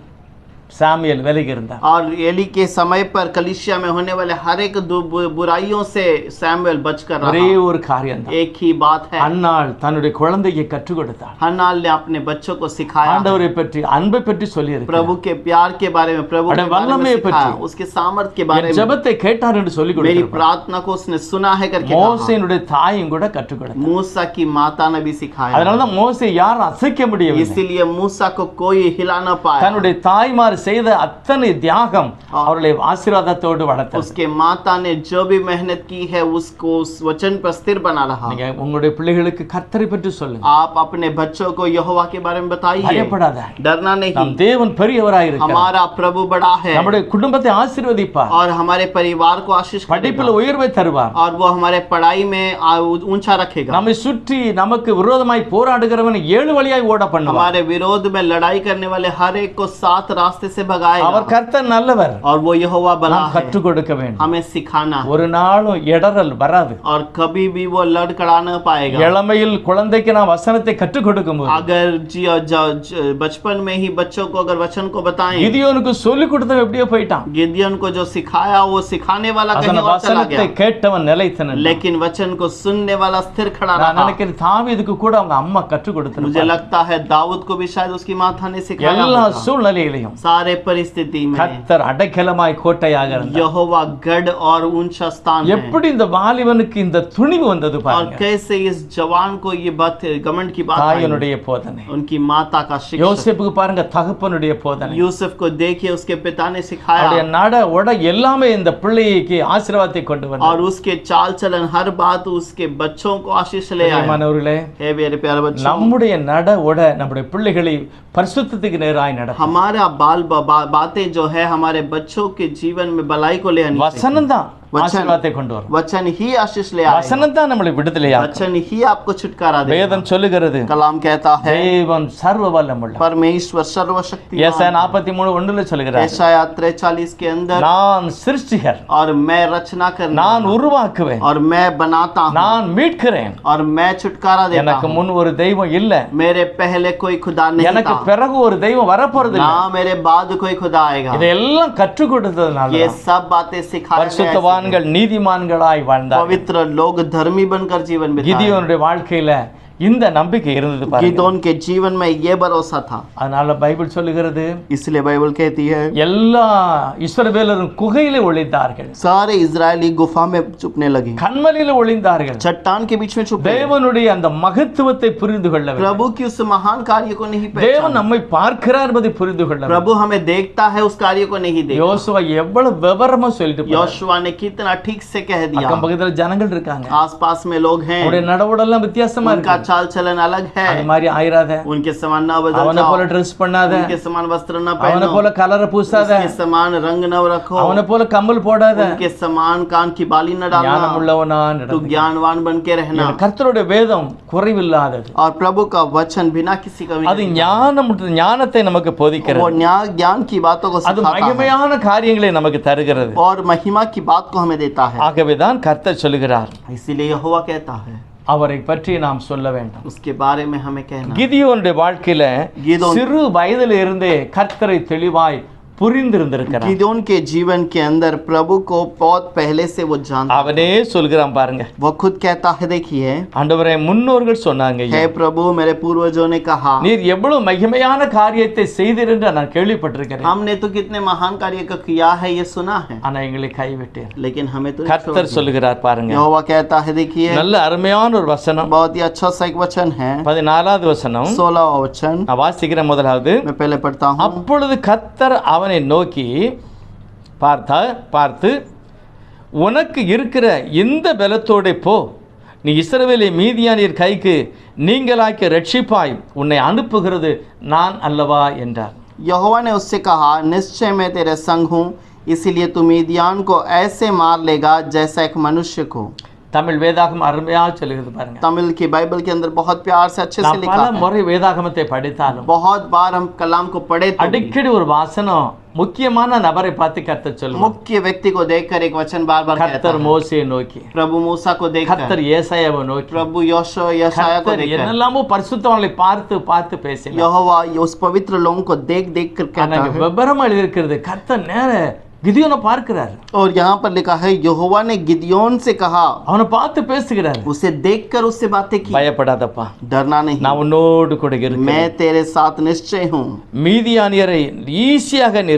சாமுவேல் விலகி இருந்தார். और एली के समय पर कलीसिया में होने वाले हर एक बुराइयों से सैमुएल बचकर ஒரே रहा। ஒரு காரியம் தான், एक ही बात है, அன்னாள் தன்னுடைய குழந்தையை கற்றுக் கொடுத்தார். हन्नाल ने अपने बच्चों को सिखाया, ஆண்டவரை பற்றி அன்பை பற்றி சொல்லி प्रभु के प्यार के बारे में, प्रभु के अरे बारे में वल्लमे सिखाया, पற்றி, उसके सामर्थ के बारे में, ஜெபத்தை கேட்டார் என்று சொல்லி मेरी கொடுத்தார். प्रार्थना को उसने सुना है करके कहा। மோசேனுடைய தாயும் கூட கற்றுக் கொடுத்தார். मूसा की माता ने भी सिखाया, அதனால தான் மோசே யாரும் அசைக்க முடியவில்லை. इसीलिए मूसा को कोई हिला न पाया। தன்னுடைய தாய்மார் செய்த அத்தனை தியாகம் அவர்களை ஆசீர்வாதத்தோடு வளர்த்தார். उसके माता ने जो भी मेहनत की है उसको उस वचन पर स्थिर बना रहा। நீங்க உங்களுடைய பிள்ளைகளுக்கு கர்த்தரை பற்றி சொல்லுங்க. आप अपने बच्चों को यहोवा के बारे में बताइए, பயப்படாத, डरना நம் नहीं। தேவன் பெரியவராய் இருக்கிறார். हमारा प्रभु बड़ा है நம்முடைய குடும்பத்தை ஆசீர்வதிப்பார், और हमारे परिवार को आशीष படிப்பில் करेगा, உயர்வை தருவார், और वो हमारे पढ़ाई में ऊंचा रखेगा। நம்மை சுற்றி நமக்கு விரோதமாய் போராடுகிறவன் 7 வழியாய் ஓட பண்ணுவார். हमारे विरोध में लड़ाई करने वाले हर एक को 7 रास्ते से भगाएगा। அவர் கர்த்தர் நல்லவர், और वो यहोवा भला நாம் है, கற்றுக் கொடுக்க வேண்டும். हमें सिखाना है। ஒரு நாளும் இடறல் வராது. और कभी भी वो लड़खड़ा न पाएगा। இளமையில் குழந்தைக்கு நாம் வசனத்தை கற்றுக் கொடுக்கும்போது अगर बचपन में ही बच्चों को अगर वचन को बताएं, கிதியோனுக்கு சொல்லி கொடுத்தவன் எப்படியோ போயிட்டான். गिदियन को जो सिखाया वो सिखाने वाला कहीं அதன और चला வசனத்தை गया, கேட்டவன் நிலைத்தனன். लेकिन वचन को सुनने वाला स्थिर खड़ा நான் रहा। நினைக்கிறேன் தாவீதுக்கு கூட அவங்க அம்மா கற்றுக் मुझे கொடுத்திருப்பாங்க. लगता है दाऊद को भी शायद उसकी माता ने सिखाया எல்லா होगा। சூழ்நிலையிலையும் सारे परिस्थिति में கர்த்தர் அடைக்கலமாய் கோட்டையாக இருந்தார். यहोवा गढ़ और ऊंचा स्थान है। எப்படி இந்த வாலிபனுக்கு இந்த துணிவு வந்தது और பாருங்க. कैसे इस जवान को ये बात घमंड की बात आई। தாயினுடைய போதனை. उनकी माता का शिक्षा। யோசேப்புக்கு பாருங்க தகப்பனுடைய போதனை. यूसुफ को देखिए, उसके पिता ने सिखाया, அவருடைய நட உட எல்லாமே இந்த பிள்ளைக்கு ஆசீர்வாதத்தை கொண்டு வந்தது. और उसके चाल चलन हर बात उसके बच्चों को आशीष ले आया। மாணவர்களே, हे मेरे प्यारे बच्चों, நம்முடைய நட உட நம்முடைய பிள்ளைகளை பரிசுத்தத்துக்கு நேராய் நடத்தும். हमारा बातें जो है हमारे बच्चों के जीवन में भलाई को ले आनी चाहिए। வசனம் தான் ஆசீர்வாதத்தை கொண்டு வரும். वचन ही आशीष ले आएगा, வசனம் தான் நம்மளை விடுதலையாக்கும். वचन ही आपको छुटकारा देगा। வேதம் சொல்லுகிறது कलाम कहता है தேவன் சர்வ வல்லமுள்ள. परमेश्वर सर्वशक्तिमान। ஏசாயா 43:1 சொல்லுகிறார், यशायाह 43 के अंदर நான் சிருஷ்டிகர், और मैं रचना करना, நான் உருவாக்குவேன், और मैं बनाता हूँ, நான் மீட்கிறேன். और मैं छुटकारा देता எனக்கு हूँ। முன் ஒரு தெய்வம் இல்ல, मेरे पहले कोई खुदा नहीं எனக்கு था, பிறகு ஒரு தெய்வம் வரப்போறது இல்ல. ना मेरे बाद कोई खुदा आएगा। இதெல்லாம் கற்றுக் கொடுத்ததுனால ये सब बातें सिखाया गया है। பரிசுத்தவான்கள் நீதிமான்களாய் வாழ்ந்தார்கள். पवित्र लोग धर्मी बनकर जीवन बिताए। கிதியோனுடைய வாழ்க்கையில இந்த நம்பிக்கை இருந்தது பாருங்க. गिदोन के जीवन में ये भरोसा था। அதனால பைபிள் சொல்லுகிறது, इसलिए बाइबल कहती है எல்லா இஸ்ரவேலரும் குகையிலே ஒளிந்தார்கள், सारे इजरायली गुफा में छुपने लगे, கண்மலையில ஒளிந்தார்கள். चट्टान के बीच में छुपे। தேவனுடைய அந்த மகத்துவத்தை புரிந்து கொள்ளவில்லை. प्रभु की उस महान कार्य को नहीं தேவன் पहचाना। நம்மை பார்க்கிறார் என்பதை புரிந்து கொள்ளவில்லை. प्रभु हमें देखता है, उस कार्य को नहीं देखा। யோசுவா எவ்வளவு விவரமா சொல்லிட்டு போனார். योशुआ ने कितना ठीक से कह दिया। அக்கம் பக்கத்துல ஜனங்கள் இருக்காங்க, आसपास में लोग हैं, அவருடைய நடவடெல்லாம் வித்தியாசமா उनका இருக்கு. चाल चलन अलग है, அது மாதிரி ஆயிராத, उनके समान ना बदल அவனை जाओ, போல ட்ரெஸ் பண்ணாத, उनके समान वस्त्र न அவனை पहनो, போல கலரை பூசாத, उसके समान रंग न रखो, அவனை போல கம்மல் போடாத, उनके समान कान की बाली न डालना, ஞானமுள்ளவனா तू நட. ज्ञानवान बन के रहना। கர்த்தருடைய வேதம் குறைவில்லாதது. और प्रभु का वचन बिना किसी कमी அது ஞானத்தை நமக்கு वो போதிக்கிறது. ज्ञान की बातों को அது सिखाता है மகிமையான காரியங்களை நமக்கு தருகிறது. और महिमा की बात को हमें देता है। ஆகவேதான் கர்த்தர் சொல்லுகிறார், इसीलिए यहोवा कहता है அவரை பற்றி நாம் சொல்ல வேண்டும். उसके बारे में हमें कहना। கிதியோனுடைய வாழ்க்கையில கிதியோன் சிறு வயதில் இருந்தே கர்த்தரை தெளிவாய் புரிந்திருந்திருக்கிறார். गिदोन के जीवन के अंदर प्रभु को बहुत पहले से वो जानता। அவனே சொல்கிறான் பாருங்க, वो खुद कहता है, देखिए ஆண்டவரே முன்னோர்கள் சொன்னாங்க, हे प्रभु मेरे पूर्वजों ने कहा, நீர் எவ்வளவு மகிமையான காரியத்தை செய்தீர் என்று நான் கேள்விப்பட்டிருக்கிறேன், हमने तो कितने महान कार्य का किया है ये सुना है, ஆனா எங்களை கைவிட்டீர். लेकिन हमें तो கர்த்தர் சொல்லுகிறார் பாருங்க, यहोवा कहता है, देखिए நல்ல அருமையான ஒரு வசனம், बहुत ही अच्छा सा एक वचन है, 14வது வசனம். 16वां वचन நான் வாசிக்கிறேன். முதலாவது, मैं पहले पढ़ता हूँ। அப்பொழுது கர்த்தர் அவனை நோக்கி பார்த்து, உனக்கு இருக்கிற இந்த பலத்தோட போ, நீ இஸ்ரவேலை மீதியானியர் கைக்கு நீங்களாக்கி ரட்சிப்பாய், உன்னை அனுப்புகிறது நான் அல்லவா என்றார். यहोवा ने उससे कहा, निश्चय मैं तेरे संग हूँ, इसलिए तू मीदियान को ऐसे मार लेगा जैसा एक मनुष्य को। தமிழ் வேதாகம் அருமையா சொல்லுகிறது பாருங்க. तमिल की बाइबल के अंदर बहुत प्यार से अच्छे से நான் लिखा பல है। முறை வேதாகமத்தை படித்தாலும் बहुत बार हम कलाम को पढ़े तो அடிக்கடி ஒரு வாசனம் முக்கியமான நபரை பார்த்து கர்த்தர் சொல்லுவார். मुख्य व्यक्ति को देखकर एक वचन बार बार कहता கர்த்தர் है। மோசேயை நோக்கி, प्रभु मूसा को देखकर, கர்த்தர் ஏசாயாவை நோக்கி, प्रभु यशायाह को கர்த்தர் देखकर, என்னெல்லாமோ பரிசுத்தவான்களை பார்த்து பேசினார். यहोवा उस पवित्र लोगों को देख देख कर कहता है। விபரமா எழுதியிருக்கிறது, கர்த்தர் நேர கிதியோனை பார்க்கிறார். और यहाँ पर लिखा है, यहोवा ने गिदयोन से कहा, அவனை பார்த்து பேசுகிறார். उसे देखकर उससे बातें की, பயப்படாதப்பா, डरना नहीं, நான் உன்னோடு கூட இருக்கிறேன், मैं तेरे साथ निश्चय हूँ। மீதியானியரை ஈஸியாக நீ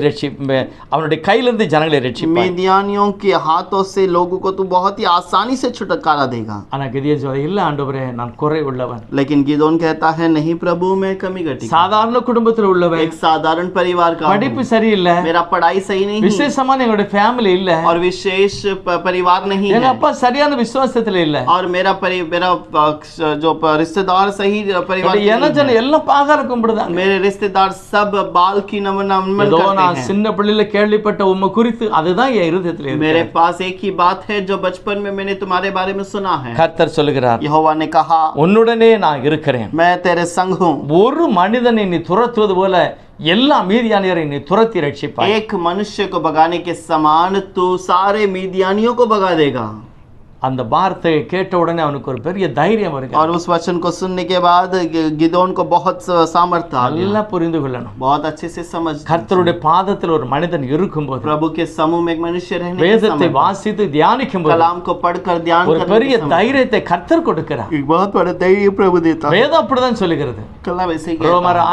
அவனுடைய கையிலிருந்து ஜனங்களை ரட்சிப்பாய். मीदियानियों के हाथों से लोगों को तू बहुत ही आसानी से छुटकारा देगा। ஆனா கிதியோன் சொல்ல, இல்ல ஆண்டவரே, நான் குறை உள்ளவன், लेकिन गिदोन कहता है, नहीं प्रभु मैं कमी घटी, சாதாரண குடும்பத்தில் உள்ளவன், एक साधारण परिवार का படிப்பு हूँ, சரியில்லை, मेरा पढ़ाई सही नहीं है, விசேஷமான எங்களுடைய ஃபேமிலி இல்ல, और विशेष परिवार नहीं எங்க है, அப்பா சரியான விசுவாசத்துல இல்ல, और मेरा जो रिश्तेदार सही परिवार के ஏன்னா नहीं है। எல்லாம் பாகார கும்பிடுதாங்க. मेरे रिश्तेदार सब बाल की नमन ஏதோ करते நான் हैं। சின்ன பிள்ளையில கேள்விப்பட்ட உம்மை குறித்து அதுதான் என் இருதயத்துல இருக்கு. मेरे पास एक ही बात है जो बचपन में मैंने तुम्हारे बारे में सुना है। கர்த்தர் சொல்லுகிறார், यहोवा ने कहा, உன்னுடனே நான் இருக்கிறேன், मैं तेरे संग हूँ। ஒரு மனிதனை நீ துரத்துவது போல எல்லா மீதியானியரை நீ துரத்தி ரட்சிப்பாய். एक मनुष्य को भगाने के समान तू सारे मीदियानियों को भगा देगा। அந்த வார்த்தையை கேட்ட உடனே அவனுக்கு ஒரு பெரிய தைரியம் வருகிறது. और उस वचन को सुनने के बाद गिदोन को बहुत सामर्थ्य आ गया। நல்லா புரிந்து கொள்ளணும், बहुत अच्छे से समझ, கர்த்தருடைய பாதத்தில் ஒரு மனிதன் இருக்கும்போது, प्रभु के समूह में एक मनुष्य रहने के வேதத்தை समय, வாசித்து தியானிக்கும் போது कलाम को पढ़कर ध्यान ஒரு करने பெரிய के समय, தைரியத்தை கர்த்தர் கொடுக்கிறார். एक बहुत बड़ा धैर्य प्रभु देता है। வேதம் அப்படிதான் சொல்லுகிறது. कलाम ऐसे ही ரோமர் कहता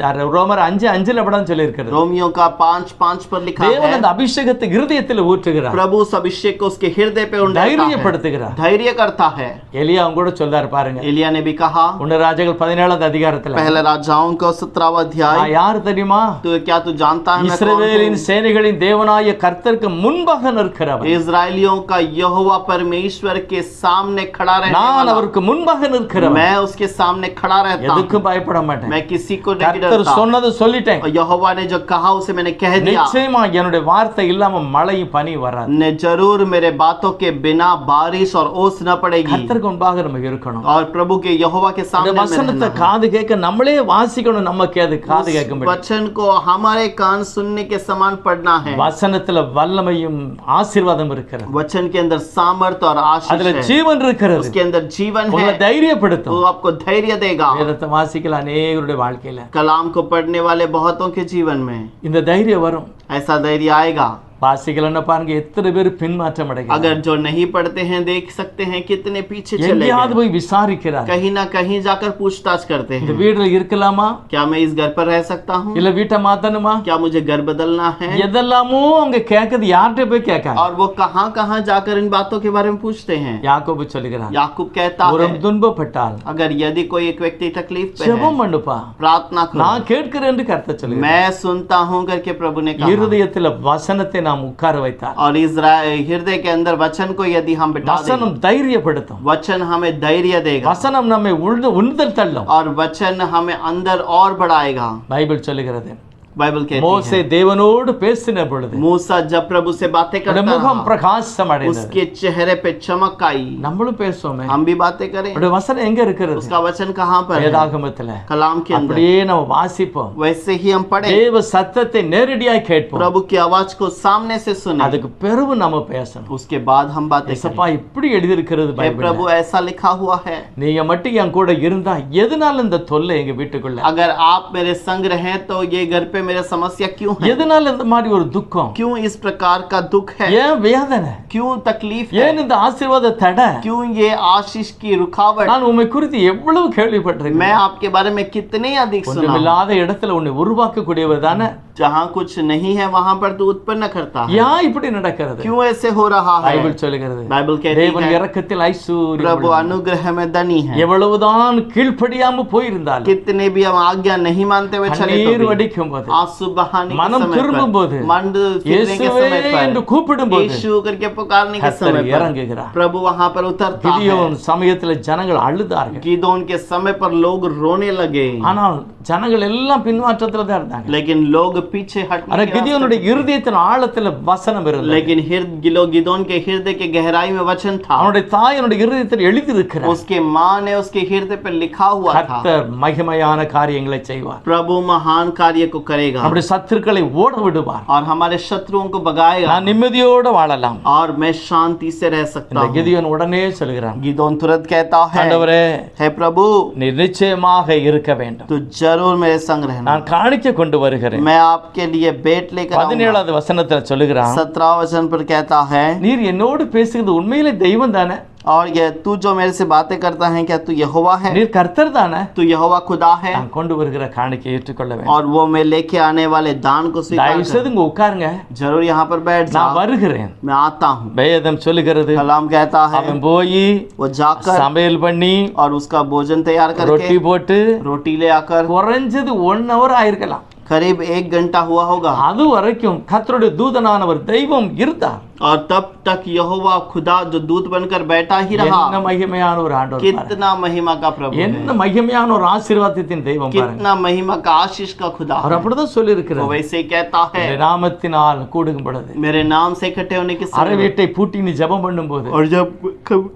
है। 5:5 அப்படிதான் சொல்லி இருக்கிறது. रोमियो का 5:5 पर लिखा தேவன் है, அந்த அபிஷேகத்தை இருதயத்தில் ஊற்றுகிறார், प्रभु उस अभिषेक को उसके हृदय पे उंडेलता है, தைரியப்படுத்துகிறார். धैर्य करता है। எலியா அவங்க கூட சொல்றாரு பாருங்க, एलिया ने भी कहा, ஒன்னு ராஜாக்கள் 17வது அதிகாரத்துல, पहले राजाओं का 17वां अध्याय, நான் யார் தெரியுமா? तो क्या तू जानता है मैं कौन இஸ்ரவேலின் हूँ? சேனைகளின் தேவனாய கர்த்தருக்கு முன்பாக நிற்கிறவன், इजरायलियों का यहोवा परमेश्वर के सामने खड़ा रहने நான் वाला, அவருக்கு முன்பாக நிற்கிறவன். मैं उसके सामने खड़ा रहता हूँ। எதுக்கு பயப்பட மாட்டேன். मैं किसी को नहीं கர்த்தர் डरता। சொன்னது சொல்லிட்டேன். और यहोवा ने जो कहा उसे मैंने कह दिया। நிச்சயமா என்னுடைய வார்த்தை இல்லாம மழையும் பனி வராது. ने जरूर मेरे बातों के बिना बारिश और ओस न पड़ेगी। கர்த்தருக்கு முன்பாக நம்ம இருக்கணும். और प्रभु के यहोवा के இந்த सामने में வசனத்தை रहना है। காது கேட்க நம்மளே வாசிக்கணும். நம்ம காது கேட்க उस முடியும். वचन को हमारे कान सुनने के समान पढ़ना है। வசனத்துல வல்லமையும் ஆசீர்வாதம் இருக்கிறது. वचन के अंदर सामर्थ और आशीष அதுல है। ஜீவன் இருக்கிறது. उसके अंदर जीवन உங்களை है। தைரியப்படுத்தும். वो आपको धैर्य देगा। வேதத்தை வாசிக்கல அநேகருடைய வாழ்க்கையில कलाम को पढ़ने वाले बहुतों के जीवन में இந்த தைரியம் வரும். ऐसा धैर्य आएगा। வாசிக்கலன்னு பாருங்க எத்தனை பேர் பின்மாற்றம் அடைகிறாங்க. अगर जो नहीं पढ़ते हैं देख सकते हैं कितने पीछे चले எங்கேயாவது गए। போய் விசாரிக்கிறார். कहीं ना कहीं जाकर पूछताछ करते இந்த हैं, வீடுல இருக்கலாமா, क्या मैं इस घर पर रह सकता हूँ, இல்ல வீட்டை மாத்தணுமா, क्या मुझे घर बदलना है। எதெல்லாமோ அவங்க கேட்கறது யார்கிட்ட போய் கேட்காங்க. और वो कहाँ कहाँ जाकर इन बातों के बारे में पूछते हैं। யாக்கோபு சொல்லுகிறார், याकूब कहता ஒரு है துன்பப்பட்டால் अगर यदि कोई एक व्यक्ति तकलीफ पे है ஜெபம் பண்ணுப்பா, प्रार्थना करो, நான் கேட்கிறேன் என்று கர்த்தர் சொல்லுகிறார். मैं सुनता हूँ करके प्रभु ने कहा। இருதயத்துல வசனத்தை நாம் உட்கார வைத்தார். और इज़राइल हृदय के अंदर वचन को यदि हम बिठा दें, வசனம் தைரியப்படுத்தும். वचन हमें धैर्य देगा வசனம் நம்மை உந்துதல் தள்ளும். और वचन हमें अंदर और बढ़ाएगा। பைபிள் சொல்லுகிறது, बाइबल कहती மோசே है தேவனோடு பேசின பொழுது मूसा जब प्रभु से बातें அவருடைய करता முகம் रहा, பிரகாசம் அடைந்தது. उसके चेहरे पे चमक आई। நம்மளும் பேசுவோமே, हम भी बातें करें, அவருடைய வசனம் எங்க இருக்கிறது? उसका वचन कहाँ पर है? வேதாகமத்துல. कलाम के अंदर। அப்படியே நம்ம வாசிப்போம். वैसे ही हम पढ़े, தேவ சத்தத்தை நேரடியாய் கேட்போம். प्रभु की आवाज को सामने से सुने, அதுக்கு பிறகு நம்ம பேசணும். उसके बाद हम बातें ஏசப்பா करें। இப்படி எழுதி இருக்கிறது हे பைபிள்ல. प्रभु ऐसा लिखा हुआ है, நீங்க மட்டும் என் கூட இருந்தா எதனால இந்த தொல்லை எங்க வீட்டுக்குள்ள? अगर आप मेरे संग रहें तो ये घर पे मेरे समस्या क्यों है? எதனால இந்த மாதிரி ஒரு துக்கம்? क्यों इस प्रकार का दुख है? ஏன் வேதனை? क्यों तकलीफ है? ஏன் இந்த ஆசீர்வாத தடை? क्यों ये आशीष की रुकावट? நான் உம்மை குறித்து எவ்வளவு கேள்விப்பட்டிருக்கேன். मैं आपके बारे में कितने अधिक सुना हूं। ஒன்றுமில்லாத இடத்துல உன்னை உருவாக்கக்கூடியவர் தானே. जहाँ कुछ नहीं है वहां पर तो उत्पन्न करता है। ஏன் இப்படி நடக்கிறது? क्यों ऐसे हो रहा है? பைபிள் சொல்லுகிறது, बाइबल कहती தேவன் है இரக்கத்தில் ஐஸ்வர்யம் प्रभु உள்ளவர். अनुग्रह में धनी है। எவ்வளவுதான் கீழ்ப்படியாம போயிருந்தாலும், कितने भी हम आज्ञा नहीं मानते हुए चले तो கண்ணீர் भी, வடிக்கும் போது, आंसू बहाने के மனம் समय திரும்பும் पर, போது, मन फिरने के இயேசுவே समय என்று पर, கூப்பிடும் போது यीशु करके पुकारने के கர்த்தர் समय पर இறங்குகிறார். प्रभु वहां पर उतरता है। கிதியோன் சமயத்துல ஜனங்கள் அழுதார்கள். गिदोन के समय पर लोग रोने लगे, ஆனால் ஜனங்கள் எல்லாம் பின்மாற்றத்துல தான் இருந்தாங்க. लेकिन लोग पीछे हटने ஆனா के रास्ते கிதியோனுடைய இருதயத்தின் ஆழத்துல வசனம் இருந்தது. लेकिन गिदोन के हृदय के गहराई में वचन था। அவனுடைய தாய் அவனுடைய இருதயத்தில் எழுதி இருக்கிறார். उसके माँ ने उसके हृदय पर लिखा हुआ था, கர்த்தர் மகிமையான காரியங்களை செய்வார். प्रभु महान कार्य को करेगा நம்முடைய சத்துருக்களை ஓட விடுவார். और हमारे शत्रुओं को भगाएगा நான் நிம்மதியோடு வாழலாம். और मैं शांति से रह सकता இந்த हूँ। கிதியோன் உடனே சொல்கிறான், गिदोन तुरंत कहता है, ஆண்டவரே हे प्रभु நீர் நிச்சயமாக இருக்க வேண்டும். तू जरूर मेरे संग रहना, நான் காணிக்கை கொண்டு வருகிறேன். मैं आपके लिए भेंट लेकर आऊंगा। 17வது வசனத்துல சொல்லுகிறான், 17 वचन पर कहता है, நீர் என்னோடு பேசுகிறது உண்மையிலே தெய்வம் தானே? और ये तू जो मेरे से बातें करता है क्या तू यहोवा है? நீர் கர்த்தர் தானே? तू यहोवा खुदा है? நான் கொண்டு வருகிற காணிக்கை ஏற்றுக்கொள்ள வேண்டும். और वो मैं लेके आने वाले दान को स्वीकार தயவு कर। செய்து இங்க உட்காருங்க, जरूर यहाँ पर बैठ जा, நான் வருகிறேன். मैं आता हूँ। வேதம் சொல்லுகிறது, कलाम कहता है, அவன் போய் वो जाकर சமையல் பண்ணி और उसका भोजन तैयार ரொட்டி करके போட்டு रोटी ले आकर, குறைஞ்சது 1 hour ஆயிருக்கலாம். करीब 1 घंटा हुआ होगा, அது வரைக்கும் கர்த்தருடைய தூதனானவர் தெய்வம் இருந்தார். और तब तक यहोवा खुदा जो दूत बनकर बैठा ही रहा। என்ன மகிமையான ஒரு ஆண்டவர் பாருங்க. कितना महिमा का प्रभु है, என்ன மகிமையான ஒரு ஆசீர்வாதத்தின் தெய்வம் பாருங்க. कितना महिमा का आशीष का खुदा அவர் है। அப்படிதான் சொல்லி वो இருக்கிறார், वैसे ही कहता है, நாமத்தினால் கூடும் பொழுது, मेरे नाम से इकट्ठे होने के அறை समय வீட்டை பூட்டி நீ ஜெபம் பண்ணும்போது, और जब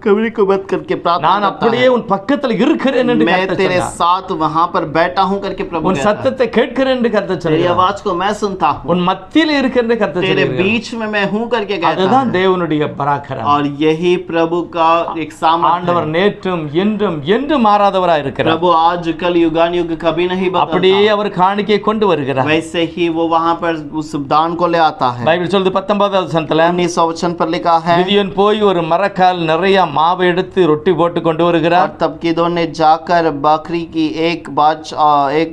कमरे को बंद करके प्रार्थना நான் करता அப்படியே है, உன் பக்கத்துல இருக்கிறேன் என்று मैं கர்த்தர் तेरे சொன்னார். साथ वहां पर बैठा हूं करके प्रभु உன் कहता है। சத்தத்தை கேட்கிறேன் என்று கர்த்தர் तेरी சொன்னார். आवाज को मैं सुनता हूं, உன் மத்தியில இருக்கிறேன் என்று கர்த்தர் तेरे சொன்னார். बीच में मैं हूं करके कहता அதுதான் है। தேவனுடைய பராக்கிரமம். और यही प्रभु का एक सामर्थ्य ஆண்டவர் है। நேற்றும் என்றும் என்று மாறாதவராய் இருக்கிறார். प्रभु आज कल युगान युग कभी नहीं அப்படியே बदलता, அவர் காணிக்கை கொண்டு வருகிறார். वैसे ही वो वहां पर उस दान को ले आता है। பைபிள் சொல்லுது 19வது வசனத்துல, 19 वचन पर लिखा है, கிதியோன் போய் ஒரு மரக்கால் நிறைய மாவு எடுத்து ரொட்டி போட்டு கொண்டு வருகிறார். और तब गिदोन ने जाकर बकरी की एक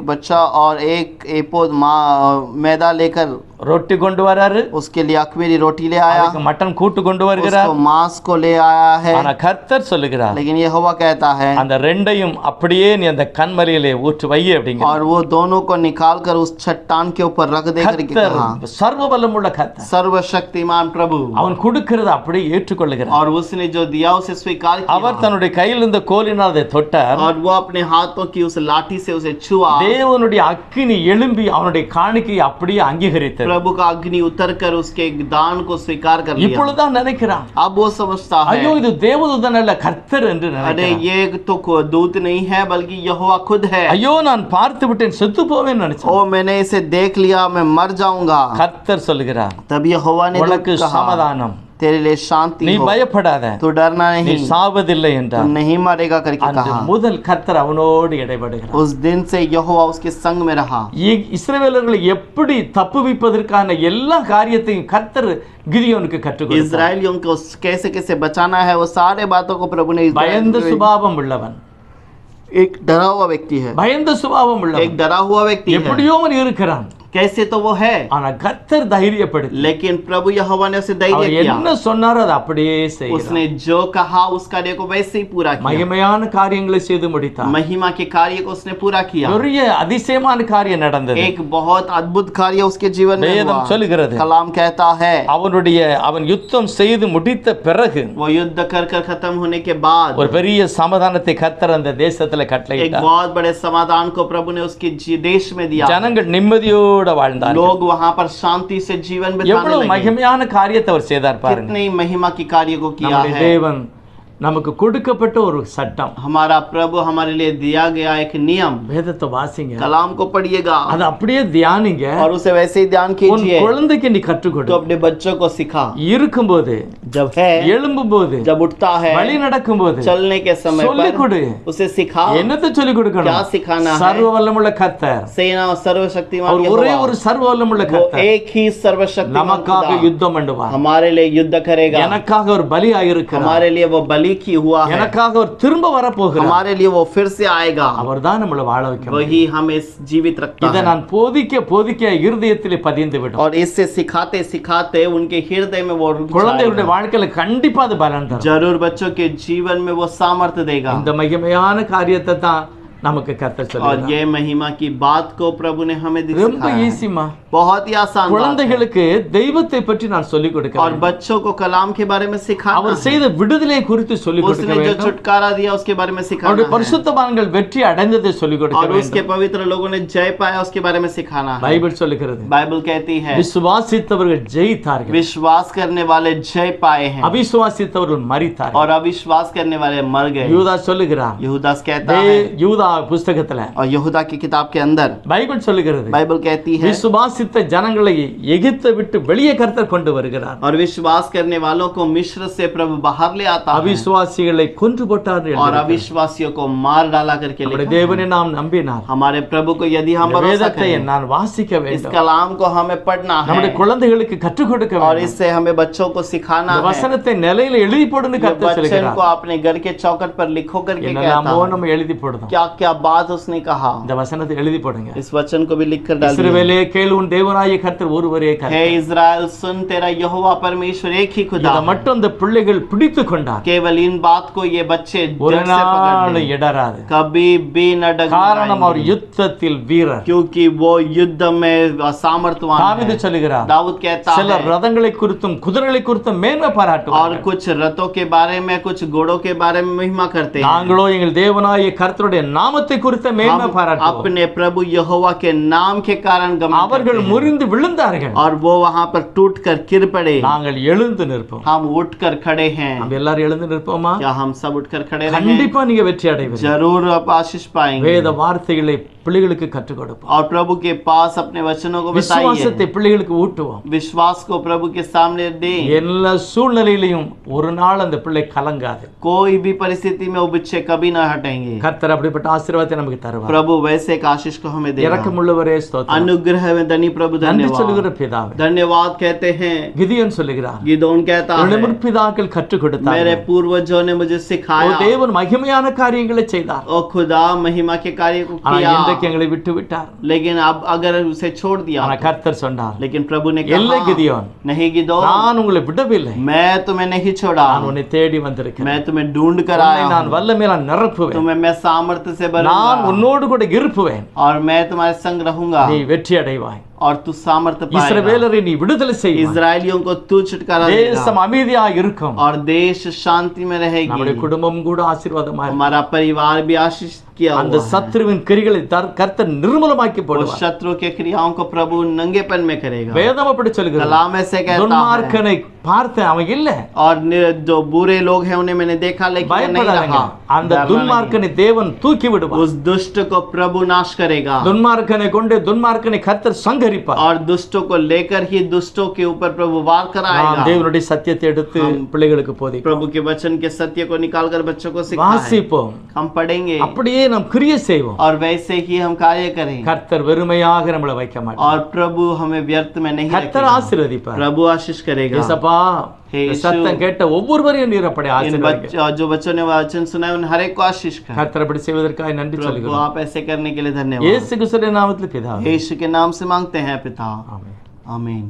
बच्चा और एक एपोद मैदा लेकर ரொட்டி கொண்டு வராரு, उसके लिए अखमीरी रोटी ले आया, அதுக்கு மட்டன் கூட்டு கொண்டு வருகிறார். उसको मांस को ले आया है, ஆனா கர்த்தர் சொல்லுகிறார், लेकिन यहोवा कहता है அந்த ரெண்டையும் அப்படியே நீ அந்த கண்மலையிலே ஊற்றி வை அப்படிங்க. और वो दोनों को निकाल कर उस चट्टान के ऊपर रख दे करके கர்த்தர் कहा, சர்வ வல்லமுள்ள கர்த்தர், सर्वशक्तिमान प्रभु, அவன் கொடுக்கிறத அப்படியே ஏற்றுக்கொள்ளுகிறார். और उसने जो दिया उसे स्वीकार அவர் किया, தன்னுடைய கையில் இருந்த கோலினால் அதை தொட்டார். और वो अपने हाथों की उस लाठी से उसे छुआ, தேவனுடைய அக்கினி எழும்பி அவனுடைய காணிக்கையை அப்படியே அங்கீகரித்தது. प्रभु का अग्नि उतर कर उसके दान को स्वीकार कर लिया. இப்பொழுதுதான் நினைக்கிறான், अब वो समझता है, ஐயோ இது தேவதூதன் அல்ல கர்த்தர் என்று अरे நினைக்கிறான். ये तो दूत नहीं है बल्कि यहोवा खुद है, ஐயோ நான் பார்த்து விட்டேன், செத்து போவேன்னு நினைச்சேன். ओ मैंने इसे देख लिया, मैं मर जाऊंगा. கர்த்தர் சொல்லுகிறார், तब यहोवा ने உனக்கு दूत कहा, சமாதானம், तेरे लिए शांति நீ हो, பயப்படாத, तू डरना நீ नहीं, சாவதில்லை तू என்றார். नहीं मरेगा करके அன்று कहा. முதல் கர்த்தர் அவனோடு இடைபடுகிறார். उस दिन से यहोवा उसके संग में रहा. இஸ்ரவேலர்களை எப்படி தப்புவிப்பதற்கான எல்லா காரியத்தையும் கர்த்தர் கிதியோனுக்கு கற்றுக் கொடுத்தார். इजराइलियों को कैसे कैसे बचाना है वो सारे बातों को प्रभु ने பயந்த சுபாவம் உள்ளவன், एक डरा हुआ व्यक्ति है, பயந்த சுபாவம் एक உள்ளவன், डरा हुआ व्यक्ति है, எப்படியோ அவன் இருக்கிறான். कैसे तो वो है, ஆனா கர்த்தர் தைரியப்படுத்தி लेकिन प्रभु यहोवा ने उसे धैर्य அவர் किया. என்ன சொன்னாரோ அதை அப்படியே செய்கிறார். उसने जो कहा उस कार्य को वैसे ही पूरा किया. மகிமையான காரியங்களை செய்து முடித்தார். महिमा के कार्य को उसने पूरा किया. பெரிய அதிசயமான காரியம் நடந்தது. एक बहुत अद्भुत कार्य उसके जीवन में வேதம் हुआ. சொல்லுகிறது, कलाम कहता है அவன் யுத்தம் செய்து முடித்த பிறகு वो युद्ध कर कर खत्म होने के बाद ஒரு பெரிய சமாதானத்தை கர்த்தர் அந்த தேசத்துல एक கட்டளையிட்டார். बहुत बड़े समाधान को प्रभु ने उसके देश में दिया. ஜனங்கள் நிம்மதியோட வாழ்ந்தார்கள். लोग वहां पर शांति से जीवन बिताने எவ்வளவு लगे. மகிமையான காரியத்தை அவர் செய்தார் பாருங்க. कितने महिमा की कार्य को किया நம்முடைய है. தேவன் நமக்கு கொடுக்கப்பட்ட ஒரு சட்டம், हमारा प्रभु हमारे लिए दिया गया एक नियम. வேதத்தை வாசிங்க, कलाम को पढ़िएगा அது அப்படியே தியானிங்க. और उसे वैसे ही ध्यान உன் कीजिए. குழந்தைக்கு நீ கற்றுக் तो கொடு. अपने बच्चों को सिखा. இருக்கும்போது, जब है, எழும்பும்போது, जब उठता है, வழி நடக்கும்போது चलने के समय சொல்லிக் पर கொடு. उसे सिखा. என்னத்தை சொல்லிக் क्या கொடுக்கணும்? सिखाना है? சர்வ வல்லமுள்ள கர்த்தர், सेना सर्वशक्तिमान அவர் ஒரே यहोवा, ஒரு சர்வ வல்லமுள்ள वो கர்த்தர் एक ही सर्वशक्तिमान நமக்காக खुदा யுத்தம் பண்ணுவார். हमारे लिए युद्ध करेगा. எனக்காக ஒரு பலியாயிருக்கிறார். हमारे लिए वो बलि की हुआ है. எனக்காக ஒரு திரும்ப வரப்போகிறார். हमारे लिए वो फिर से आएगा. அவர்தான் நம்மளை வாழ வைக்க முடியும். वही हमें जीवित रखता இதை है. நான் போதிக்க இருதயத்திலே பதிந்து விடும். और इससे सिखाते सिखाते उनके हृदय में वो रुक குழந்தைகளுடைய जाएगा. வாழ்க்கையில கண்டிப்பா அது பலன் தரும். जरूर बच्चों के जीवन में वो सामर्थ्य देगा. இந்த மகிமையான காரியத்தை தான் நமக்கு கர்த்தர் और சொல்லுகிறார். ये महिमा की बात को प्रभु ने हमें ரொம்ப सिखाया है. ஈஸிமா. बहुत ही आसान बात है. குழந்தைகளுக்கு தெய்வத்தை பற்றி நான் சொல்லிக் கொடுக்க और வேண்டும். बच्चों को कलाम के बारे में सिखाना அவர் है. செய்த விடுதலை குறித்து சொல்லிக் கொடுக்க उसने जो வேண்டும். छुटकारा दिया उसके बारे में सिखाना அவருடைய है. பரிசுத்தவான்கள் வெற்றி அடைந்ததை சொல்லிக் கொடுக்க और उसके வேண்டும். पवित्र लोगों ने जय पाया उसके बारे में सिखाना है. பைபிள் சொல்லுகிறது, बाइबल कहती है விசுவாசித்தவர்கள் ஜெயித்தார்கள், विश्वास करने वाले जय पाए हैं அவிசுவாசித்தவர்கள் மரித்தார்கள். और अविश्वास करने वाले मर गए. யூதா சொல்லுகிறார், यहूदास कहता है, யூதா புஸ்தகத்துல और यहूदा की किताब के अंदर பைபிள் சொல்லுகிறது, बाइबल कहती है, விசுவாசித்த ஜனங்களை எகிப்தை விட்டு வெளியே கர்த்தர் கொண்டு வருகிறார். और विश्वास करने वालों को मिस्र से प्रभु बाहर ले आता है அவிசுவாசிகளை கொன்று போட்டார் என்று और எழுதியிருக்கிறது. अविश्वासियों को मार डाला करके நம்முடைய लिखा है. தேவனை நாம் நம்பினார் हमारे प्रभु को यदि हम இந்த भरोसा வேதத்தை करें, நான் வாசிக்க इस வேண்டும், कलाम को हमें पढ़ना நம்முடைய है குழந்தைகளுக்கு கற்றுக் கொடுக்க और வேண்டும். इससे हमें बच्चों को सिखाना இந்த है. வசனத்தை நிலையில எழுதி போடுன்னு ये கர்த்தர் बच्चन சொல்கிறார். को अपने घर के चौखट पर लिखो करके என்னெல்லாமோ कहता है. நம்ம எழுதி போடுறோம். क्या क्या बात उसने कहा, இந்த வசனத்தை எழுதி போடுங்க. इस वचन को भी लिख कर डालिए. இஸ்ரவேலே கேளு, உன் தேவனாகிய கர்த்தர் ஒருவரே हे கர்த்தர். इज़राइल सुन, तेरा यहोवा परमेश्वर एक ही खुदा இதை है. மட்டும் அந்த பிள்ளைகள் பிடித்து கொண்டார். केवल इन बात को ये बच्चे ஒரு दिल से पकड़ நாள் लें, இடராது. कभी भी न காரணம் அவர் डगमगाएंगे, யுத்தத்தில் வீரர். क्योंकि वो युद्ध में सामर्थ्यवान தாவீது है. சொல்லுகிறார், दाऊद कहता சிலர் है, ரதங்களை குறித்தும் குதிரைகளை குறித்தும் மேன்மை और பாராட்டுவார்கள். कुछ रथों के बारे में कुछ घोड़ों के बारे में महिमा करते हैं. நாங்களோ எங்கள் தேவனாகிய கர்த்தருடைய நாமத்தை குறித்த மேன்மை हम பாராட்டுவோம். अपने प्रभु यहोवा के नाम के कारण गमन அவர்கள் करते हैं. முறிந்து விழுந்தார்கள், और वो वहां पर टूट कर गिर पड़े. நாங்கள் எழுந்து நிற்போம். हम उठ कर खड़े हैं. நம்ம எல்லாரும் எழுந்து நிற்போமா? क्या हम सब उठ कर खड़े रहें? கண்டிப்பா நீங்க வெற்றி அடைவீர்கள். जरूर आप आशीष पाएंगे. வேத வார்த்தைகளை பிள்ளைகளுக்கு கற்றுக் கொடுப்போம். और प्रभु के पास अपने वचनों को விசுவாசத்தை बताइए. பிள்ளைகளுக்கு ஊட்டுவோம். विश्वास को प्रभु के सामने दें. எல்லா சூழ்நிலையிலும் ஒரு நாள் அந்த பிள்ளை கலங்காது. कोई भी परिस्थिति में वो बच्चे कभी ना हटेंगे. கர்த்தர் அப்படிப்பட்ட ஆசீர்வாதத்தை நமக்கு தருவார். प्रभु वैसे एक आशीष को हमें देगा. இரக்கமுள்ளவரே ஸ்தோத்திரம். अनुग्रह में धनी प्रभु நன்றி धन्यवाद. சொல்லுகிற பிதாவே. धन्यवाद कहते हैं. கிதியோன் சொல்லுகிறார், गिदोन कहता என்னுடைய है, முற்பிதாக்கள் கற்றுக் मेरे கொடுத்தார்கள். पूर्वजों ने मुझे ஓ सिखाया. தேவன் மகிமையான காரியங்களை செய்தார். ओ खुदा महिमा के कार्य को ஆனா किया. இன்றைக்கு எங்களை விட்டு விட்டார். लेकिन अब अगर उसे छोड़ दिया ஆனா கர்த்தர் சொன்னார், लेकिन प्रभु ने இல்லை कहा கிதியோன், नहीं गिदोन, நான் உங்களை விடவில்லை, मैं तुम्हें नहीं छोड़ा, நான் உன்னை தேடி வந்திருக்கிறேன், मैं तुम्हें ढूंढ कर உன்னை आया நான் हूं, வல்லமையால் நிரப்புவேன், तुम्हें मैं सामर्थ्य से நான் भरूंगा உன்னோடு கூட இருப்புவேன், और मैं तुम्हारे संग रहूंगा நீ வெற்றி அடைவாய், और तू सामर्थ्य पाएगा, இஸ்ரவேலரை நீ விடுதலை செய்வாய், इजरायलियों को तू छुटकारा देगा தேசம் அமைதியா இருக்கும், और देश शांति में रहेगी, நம்முடைய குடும்பம் கூட ஆசீர்வாதமா இருக்கும். हमारा परिवार भी आशीष किया அந்த हुआ है। சத்துருவின் கிரிகளை கர்த்தர் நிர்மூலமாக்கி उस போடுவார். शत्रु के क्रियाओं को प्रभु नंगेपन में करेगा। வேதம் அப்படி சொல்கிறது. कलाम ऐसे कहता है துன்மார்க்கனை பார்த்தேன், அவன் இல்ல, और जो बुरे लोग हैं उन्हें मैंने देखा लेकिन नहीं பயப்படாதீங்க, रहा। அந்த துன்மார்க்கனை தேவன் தூக்கி விடுவார். उस दुष्ट को प्रभु नाश करेगा துன்மார்க்கனை கொண்டு துன்மார்க்கனை கர்த்தர் சங்கரிப்பார். और दुष्टों को लेकर ही दुष्टों के ऊपर प्रभु वार நாம் कराएगा। தேவனுடைய சத்தியத்தை எடுத்து பிள்ளைகளுக்கு போதிப்போம், प्रभु के वचन के सत्य को निकालकर बच्चों को सिखाएं, வாசிப்போம், हम पढ़ेंगे அப்படியே நாம் கிரியை செய்வோம். और वैसे ही हम कार्य करें கர்த்தர் வெறுமையாக நம்மளை வைக்க மாட்டார். और प्रभु हमें व्यर्थ में नहीं கர்த்தர் रखेगा। ஆசீர்வதிப்பார். प्रभु आशीष करेगा। ஏசப்பா, हे இந்த यीशु, சத்தம் கேட்ட ஒவ்வொருவரையும் நீர் அப்படி इन ஆசீர்வதிங்க. जो बच्चों ने वचन सुना है उन हर एक को आशीष कर। கர்த்தர் அப்படி செய்வதற்காக நன்றி प्रभु சொல்கிறோம். आप ऐसे करने के लिए धन्यवाद। இயேசு கிறிஸ்துவின் நாமத்தில் பிதாவே, यीशु के नाम से मांगते हैं पिता, ஆமென். आमीन।